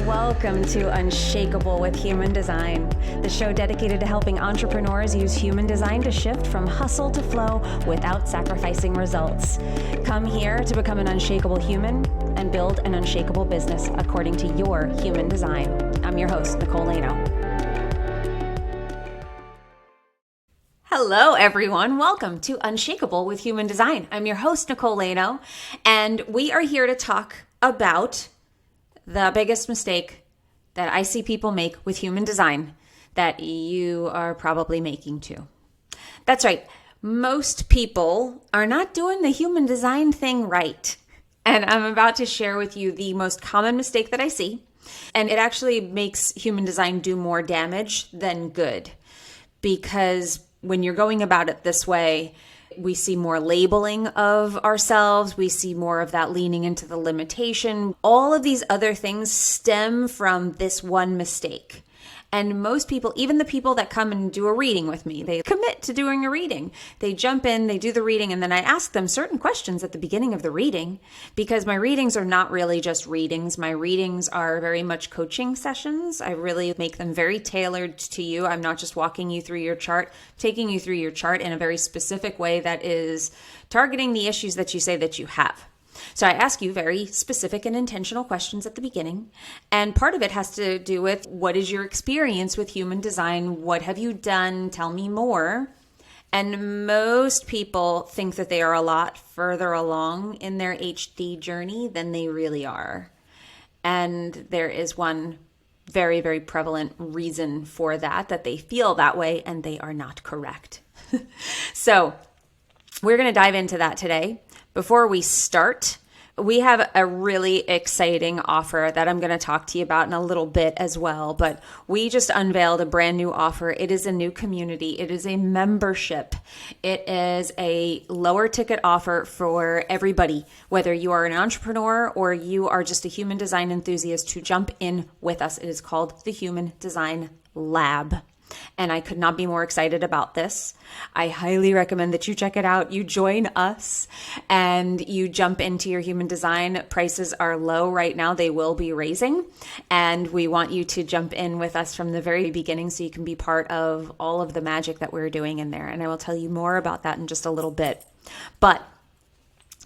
Welcome to Unshakable with Human Design, the show dedicated to helping entrepreneurs use human design to shift from hustle to flow without sacrificing results. Come here to become an unshakable human and build an unshakable business according to your human design. I'm your host, Nicole. Hello, everyone. Welcome to Unshakable with Human Design. I'm your host, Nicole, and we are here to talk about the biggest mistake that I see people make with human design that you are probably making too. That's right. Most people are not doing the human design thing right. And I'm about to share with you the most common mistake that I see. And it actually makes human design do more damage than good. Because when you're going about it this way, we see more labeling of ourselves. We see more of that leaning into the limitation. All of these other things stem from this one mistake. And most people, even the people that come and do a reading with me, they commit to doing a reading. They jump in, they do the reading, and then I ask them certain questions at the beginning of the reading because my readings are not really just readings. My readings are very much coaching sessions. I really make them very tailored to you. I'm not just walking you through your chart, taking you through your chart in a very specific way that is targeting the issues that you say that you have. So I ask you very specific and intentional questions at the beginning. And part of it has to do with what is your experience with human design? What have you done? Tell me more. And most people think that they are a lot further along in their HD journey than they really are. And there is one very, very prevalent reason for that they feel that way and they are not correct. So we're going to dive into that today. Before we start, we have a really exciting offer that I'm going to talk to you about in a little bit as well. But we just unveiled a brand new offer. It is a new community. It is a membership. It is a lower ticket offer for everybody, whether you are an entrepreneur or you are just a human design enthusiast, to jump in with us. It is called the Human Design Lab. And I could not be more excited about this. I highly recommend that you check it out. You join us and you jump into your human design. Prices are low right now. They will be raising. And we want you to jump in with us from the very beginning so you can be part of all of the magic that we're doing in there. And I will tell you more about that in just a little bit. But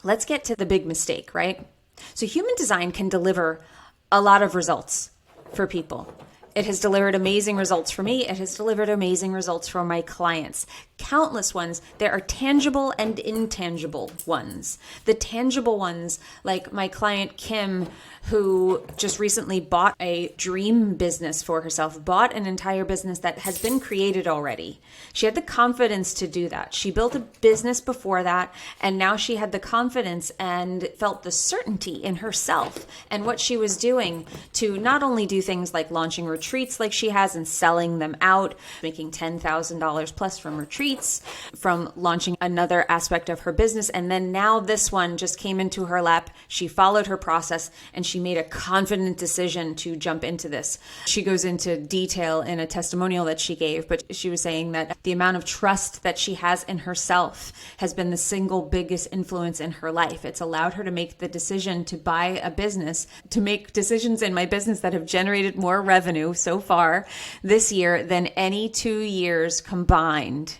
let's get to the big mistake, right? So human design can deliver a lot of results for people. It has delivered amazing results for me. It has delivered amazing results for my clients. Countless ones. There are tangible and intangible ones. The tangible ones, like my client Kim, who just recently bought a dream business for herself, bought an entire business that has been created already. She had the confidence to do that. She built a business before that, and now she had the confidence and felt the certainty in herself and what she was doing to not only do things like launching retreats like she has and selling them out, making $10,000 plus from retreats, from launching another aspect of her business. And then now this one just came into her lap. She followed her process and she made a confident decision to jump into this. She goes into detail in a testimonial that she gave, but she was saying that the amount of trust that she has in herself has been the single biggest influence in her life. It's allowed her to make the decision to buy a business, to make decisions in my business that have generated more revenue so far this year than any 2 years combined.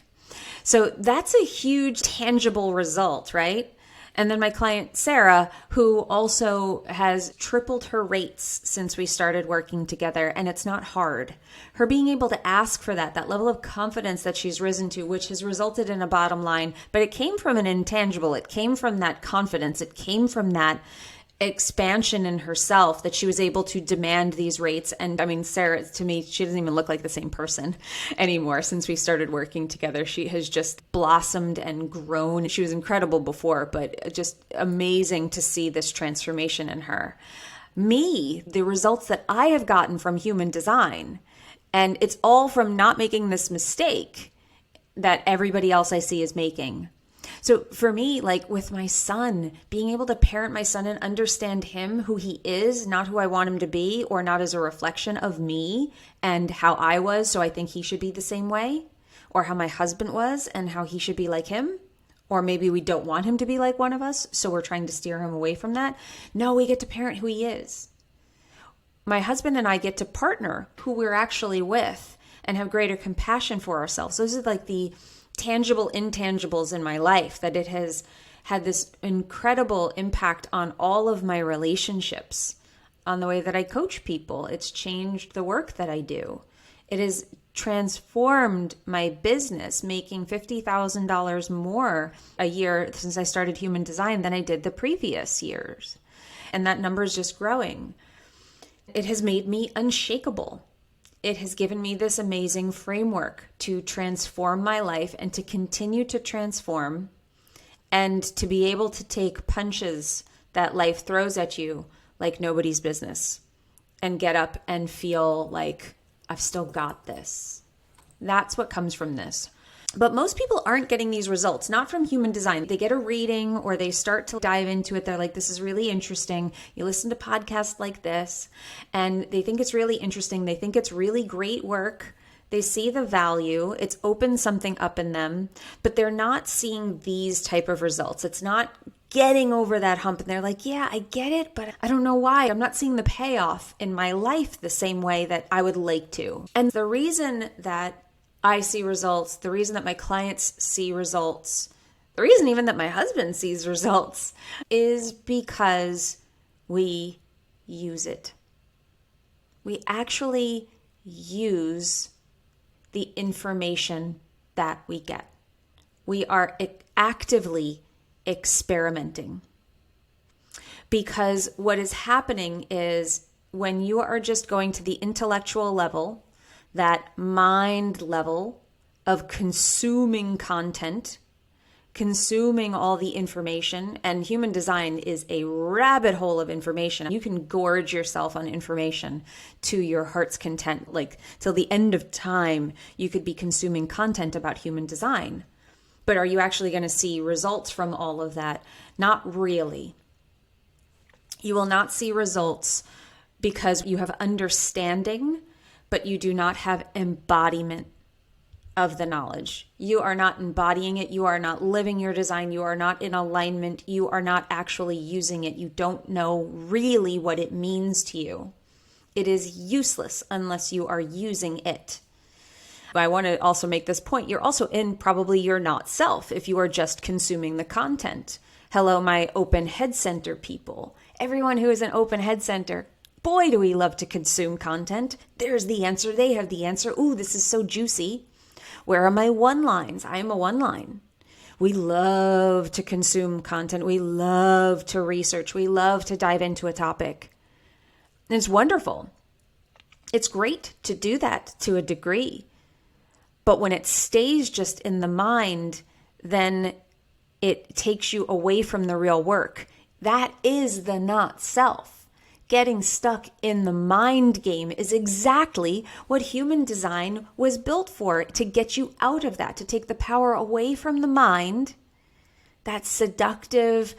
So that's a huge tangible result, right? And then my client, Sarah, who also has tripled her rates since we started working together, and it's not hard. Her being able to ask for that level of confidence that she's risen to, which has resulted in a bottom line, but it came from an intangible. It came from that confidence. It came from that expansion in herself that she was able to demand these rates. And I mean, Sarah, to me, she doesn't even look like the same person anymore since we started working together. She has just blossomed and grown. She was incredible before, but just amazing to see this transformation in her. Me, the results that I have gotten from human design, and it's all from not making this mistake that everybody else I see is making. So for me, like with my son, being able to parent my son and understand him, who he is, not who I want him to be, or not as a reflection of me and how I was, so I think he should be the same way, or how my husband was and how he should be like him, or maybe we don't want him to be like one of us, so we're trying to steer him away from that. No, we get to parent who he is. my husband and I get to partner who we're actually with and have greater compassion for ourselves. Those are like the tangible intangibles in my life, that it has had this incredible impact on all of my relationships, on the way that I coach people. It's changed the work that I do. It has transformed my business, making $50,000 more a year since I started Human Design than I did the previous years. And that number is just growing. It has made me unshakable. It has given me this amazing framework to transform my life and to continue to transform, and to be able to take punches that life throws at you like nobody's business and get up and feel like I've still got this. That's what comes from this. But most people aren't getting these results, not from Human Design. They get a reading or they start to dive into it. They're like, this is really interesting. You listen to podcasts like this and they think it's really interesting. They think it's really great work. They see the value. It's opened something up in them, but they're not seeing these type of results. It's not getting over that hump. And they're like, yeah, I get it, but I don't know why. I'm not seeing the payoff in my life the same way that I would like to. And the reason that I see results, the reason that my clients see results, the reason even that my husband sees results is because we use it. We actually use the information that we get. We are actively experimenting. Because what is happening is when you are just going to the intellectual level, that mind level of consuming content, consuming all the information, and Human Design is a rabbit hole of information. You can gorge yourself on information to your heart's content. Like till the end of time, you could be consuming content about Human Design. But are you actually going to see results from all of that? Not really. You will not see results because you have understanding, but you do not have embodiment of the knowledge. You are not embodying it. You are not living your design. You are not in alignment. You are not actually using it. You don't know really what it means to you. It is useless unless you are using it. I want to also make this point. You're also in probably your not self if you are just consuming the content. Hello, my open head center people. Everyone who is an open head center, boy, do we love to consume content. There's the answer. They have the answer. Ooh, this is so juicy. Where are my one lines? I am a one line. We love to consume content. We love to research. We love to dive into a topic. And it's wonderful. It's great to do that to a degree. But when it stays just in the mind, then it takes you away from the real work. That is the not self. Getting stuck in the mind game is exactly what Human Design was built for, to get you out of that, to take the power away from the mind, that seductive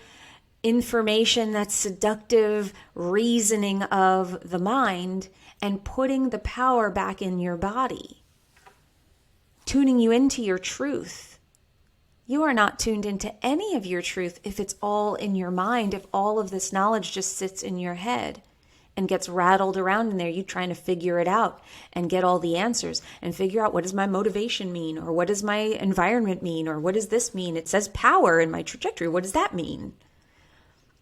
information, that seductive reasoning of the mind, and putting the power back in your body, tuning you into your truth. You are not tuned into any of your truth if it's all in your mind, if all of this knowledge just sits in your head and gets rattled around in there, you trying to figure it out and get all the answers and figure out, what does my motivation mean? Or what does my environment mean? Or what does this mean? It says power in my trajectory. What does that mean?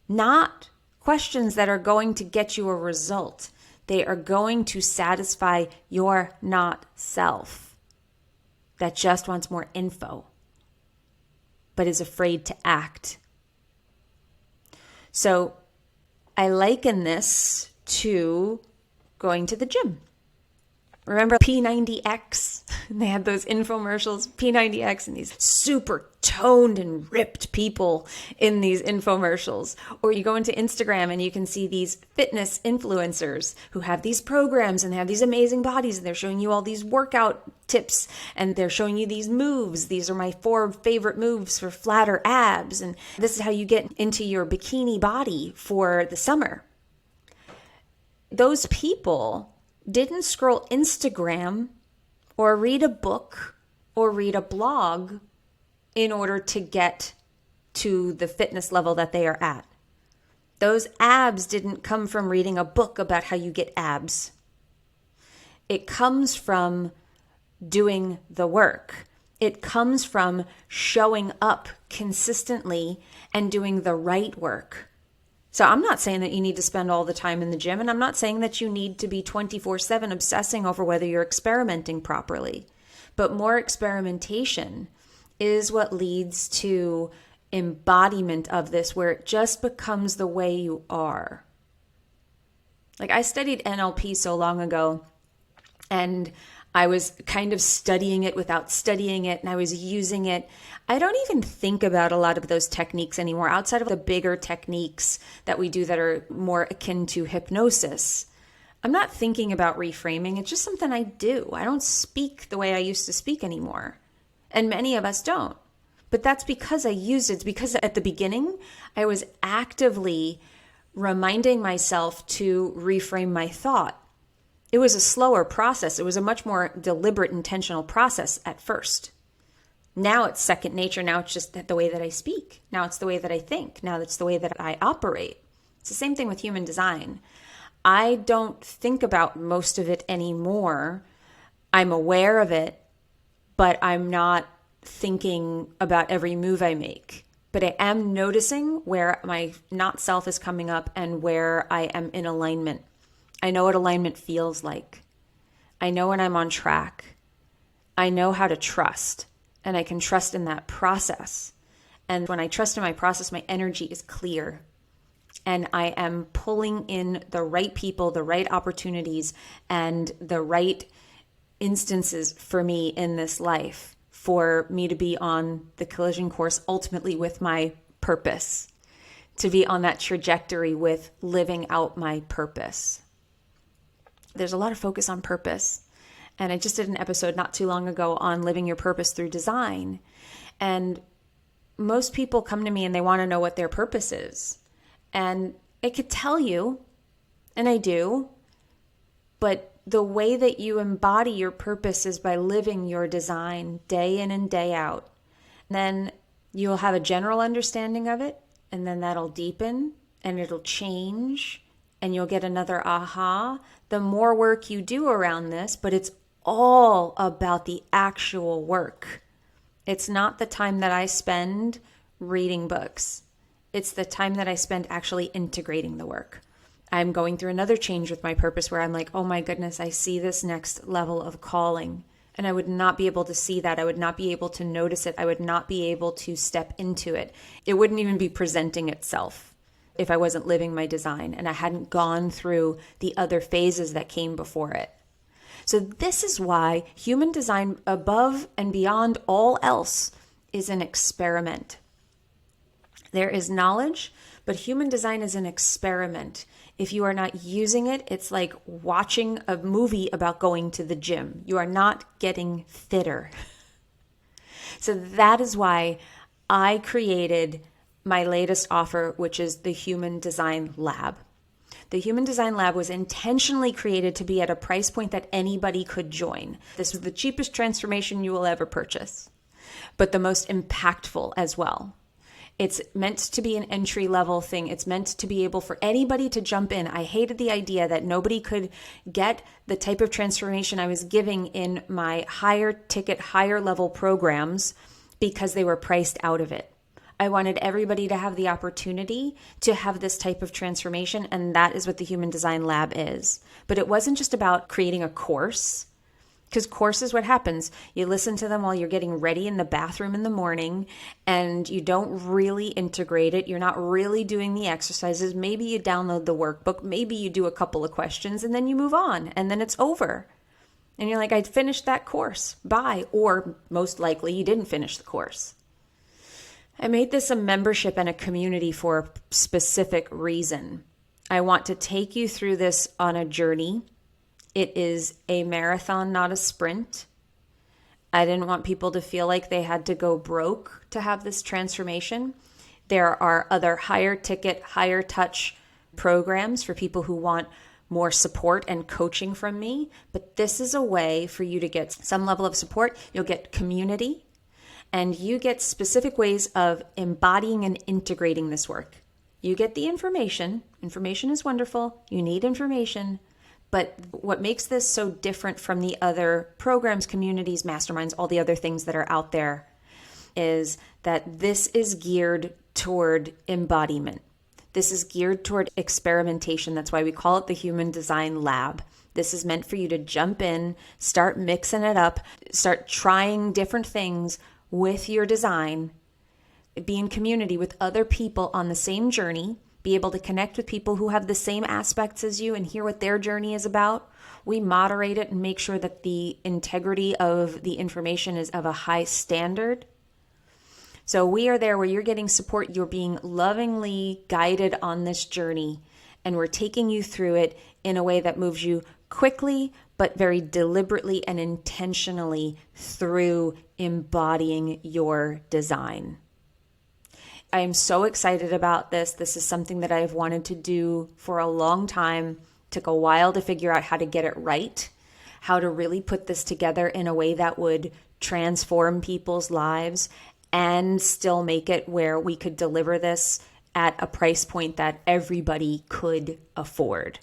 Not questions that are going to get you a result. They are going to satisfy your not self that just wants more info, but is afraid to act. So I liken this to going to the gym. Remember P90X? They had those infomercials, P90X, and these super toned and ripped people in these infomercials. Or you go into Instagram and you can see these fitness influencers who have these programs and they have these amazing bodies, and they're showing you all these workout tips and they're showing you these moves. These are my 4 favorite moves for flatter abs. And this is how you get into your bikini body for the summer. Those people didn't scroll Instagram or read a book or read a blog in order to get to the fitness level that they are at. Those abs didn't come from reading a book about how you get abs. It comes from doing the work. It comes from showing up consistently and doing the right work. So I'm not saying that you need to spend all the time in the gym, and I'm not saying that you need to be 24/7 obsessing over whether you're experimenting properly. But more experimentation is what leads to embodiment of this, where it just becomes the way you are. Like, I studied NLP so long ago, and I was kind of studying it without studying it, and I was using it. I don't even think about a lot of those techniques anymore, outside of the bigger techniques that we do that are more akin to hypnosis. I'm not thinking about reframing. It's just something I do. I don't speak the way I used to speak anymore. And many of us don't. But that's because I used it. It's because at the beginning, I was actively reminding myself to reframe my thought. It was a slower process. It was a much more deliberate, intentional process at first. Now it's second nature. Now it's just the way that I speak. Now it's the way that I think. Now it's the way that I operate. It's the same thing with human design. I don't think about most of it anymore. I'm aware of it, but I'm not thinking about every move I make. But I am noticing where my not self is coming up and where I am in alignment. I know what alignment feels like. I know when I'm on track. I know how to trust, and I can trust in that process. And when I trust in my process, my energy is clear, and I am pulling in the right people, the right opportunities, and the right instances for me in this life for me to be on the collision course ultimately with my purpose, to be on that trajectory with living out my purpose. There's a lot of focus on purpose. And I just did an episode not too long ago on living your purpose through design. And most people come to me and they want to know what their purpose is. And I could tell you, and I do, but the way that you embody your purpose is by living your design day in and day out. And then you'll have a general understanding of it, and then that'll deepen and it'll change. And you'll get another aha, the more work you do around this, but it's all about the actual work. It's not the time that I spend reading books. It's the time that I spend actually integrating the work. I'm going through another change with my purpose where I'm like, oh my goodness, I see this next level of calling. And I would not be able to see that. I would not be able to notice it. I would not be able to step into it. It wouldn't even be presenting itself if I wasn't living my design and I hadn't gone through the other phases that came before it. So this is why human design, above and beyond all else, is an experiment. There is knowledge, but human design is an experiment. If you are not using it, it's like watching a movie about going to the gym. You are not getting fitter. So that is why I created my latest offer, which is the Human Design Lab. The Human Design Lab was intentionally created to be at a price point that anybody could join. This was the cheapest transformation you will ever purchase, but the most impactful as well. It's meant to be an entry-level thing. It's meant to be able for anybody to jump in. I hated the idea that nobody could get the type of transformation I was giving in my higher ticket, higher level programs because they were priced out of it. I wanted everybody to have the opportunity to have this type of transformation, and that is what the Human Design Lab is. But it wasn't just about creating a course, because courses, what happens? You listen to them while you're getting ready in the bathroom in the morning, and you don't really integrate it. You're not really doing the exercises. Maybe you download the workbook. Maybe you do a couple of questions, and then you move on, and then it's over. And you're like, I finished that course. Bye. Or most likely you didn't finish the course. I made this a membership and a community for a specific reason. I want to take you through this on a journey. It is a marathon, not a sprint. I didn't want people to feel like they had to go broke to have this transformation. There are other higher ticket, higher touch programs for people who want more support and coaching from me. But this is a way for you to get some level of support. You'll get community. And you get specific ways of embodying and integrating this work. You get the information. Information is wonderful. You need information. But what makes this so different from the other programs, communities, masterminds, all the other things that are out there is that this is geared toward embodiment. This is geared toward experimentation. That's why we call it the Human Design Lab. This is meant for you to jump in, start mixing it up, start trying different things with your design, be in community with other people on the same journey, be able to connect with people who have the same aspects as you and hear what their journey is about. We moderate it and make sure that the integrity of the information is of a high standard. So we are there where you're getting support. You're being lovingly guided on this journey, and we're taking you through it in a way that moves you quickly, but very deliberately and intentionally through embodying your design. I am so excited about this. This is something that I've wanted to do for a long time. Took a while to figure out how to get it right, how to really put this together in a way that would transform people's lives and still make it where we could deliver this at a price point that everybody could afford.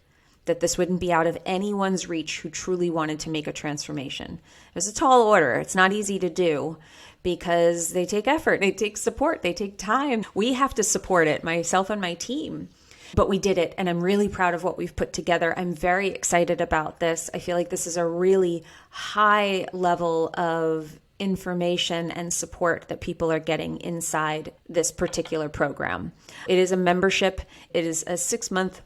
That this wouldn't be out of anyone's reach who truly wanted to make a transformation. It was a tall order. It's not easy to do because they take effort, they take support, they take time. We have to support it, myself and my team. But we did it, and I'm really proud of what we've put together. I'm very excited about this. I feel like this is a really high level of information and support that people are getting inside this particular program. It is a membership. It is a 6-month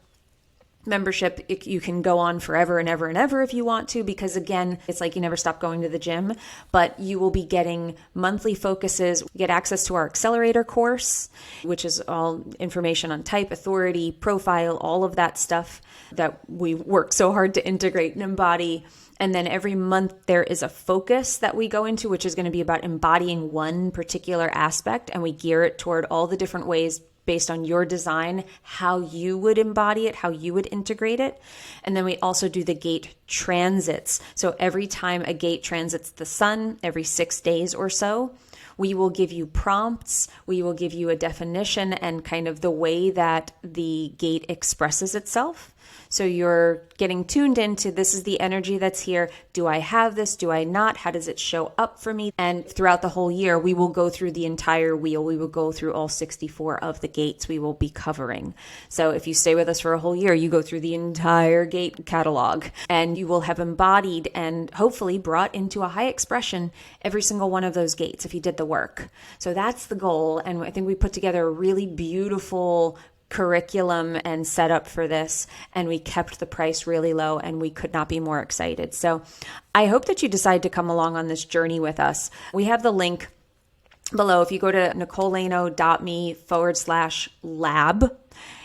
membership. You can go on forever and ever and ever if you want to, because again, it's like you never stop going to the gym, but you will be getting monthly focuses, get access to our accelerator course, which is all information on type, authority, profile, all of that stuff that we worked so hard to integrate and embody. And then every month there is a focus that we go into, which is going to be about embodying one particular aspect, and we gear it toward all the different ways based on your design, how you would embody it, how you would integrate it. And then we also do the gate transits. So every time a gate transits the sun, every 6 days or so, we will give you prompts, we will give you a definition and kind of the way that the gate expresses itself. So you're getting tuned into, this is the energy that's here. Do I have this? Do I not? How does it show up for me? And throughout the whole year, we will go through the entire wheel. We will go through all 64 of the gates we will be covering. So if you stay with us for a whole year, you go through the entire gate catalog, and you will have embodied and hopefully brought into a high expression every single one of those gates if you did the work. So that's the goal. And I think we put together a really beautiful curriculum and setup for this, and we kept the price really low, and we could not be more excited. So I hope that you decide to come along on this journey with us. We have the link below. If you go to nicolelano.me/lab,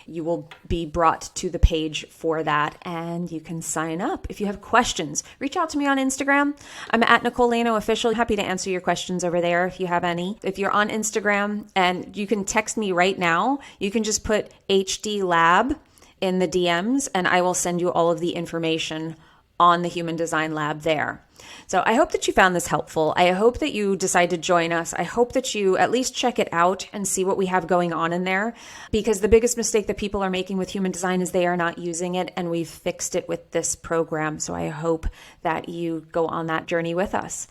you will be brought to the page for that, and you can sign up. If you have questions, reach out to me on Instagram. I'm at Nicole Lano Official. Happy to answer your questions over there if you have any. If you're on Instagram, and you can text me right now, you can just put HD Lab in the DMs, and I will send you all of the information on the Human Design Lab there. So I hope that you found this helpful. I hope that you decide to join us. I hope that you at least check it out and see what we have going on in there, because the biggest mistake that people are making with human design is they are not using it, and we've fixed it with this program. So I hope that you go on that journey with us.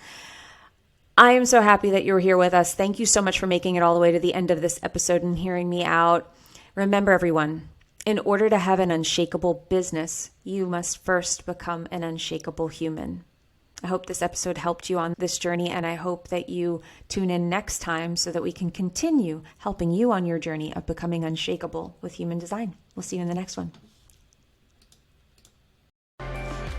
I am so happy that you're here with us. Thank you so much for making it all the way to the end of this episode and hearing me out. Remember, everyone, in order to have an unshakable business, you must first become an unshakable human. I hope this episode helped you on this journey, and I hope that you tune in next time so that we can continue helping you on your journey of becoming unshakable with human design. We'll see you in the next one.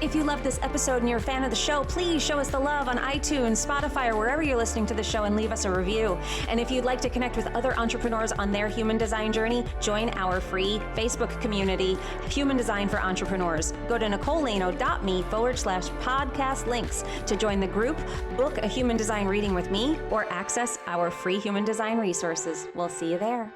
If you love this episode and you're a fan of the show, please show us the love on iTunes, Spotify, or wherever you're listening to the show, and leave us a review. And if you'd like to connect with other entrepreneurs on their human design journey, join our free Facebook community, Human Design for Entrepreneurs. Go to nicolelano.me/podcast links to join the group, book a human design reading with me, or access our free human design resources. We'll see you there.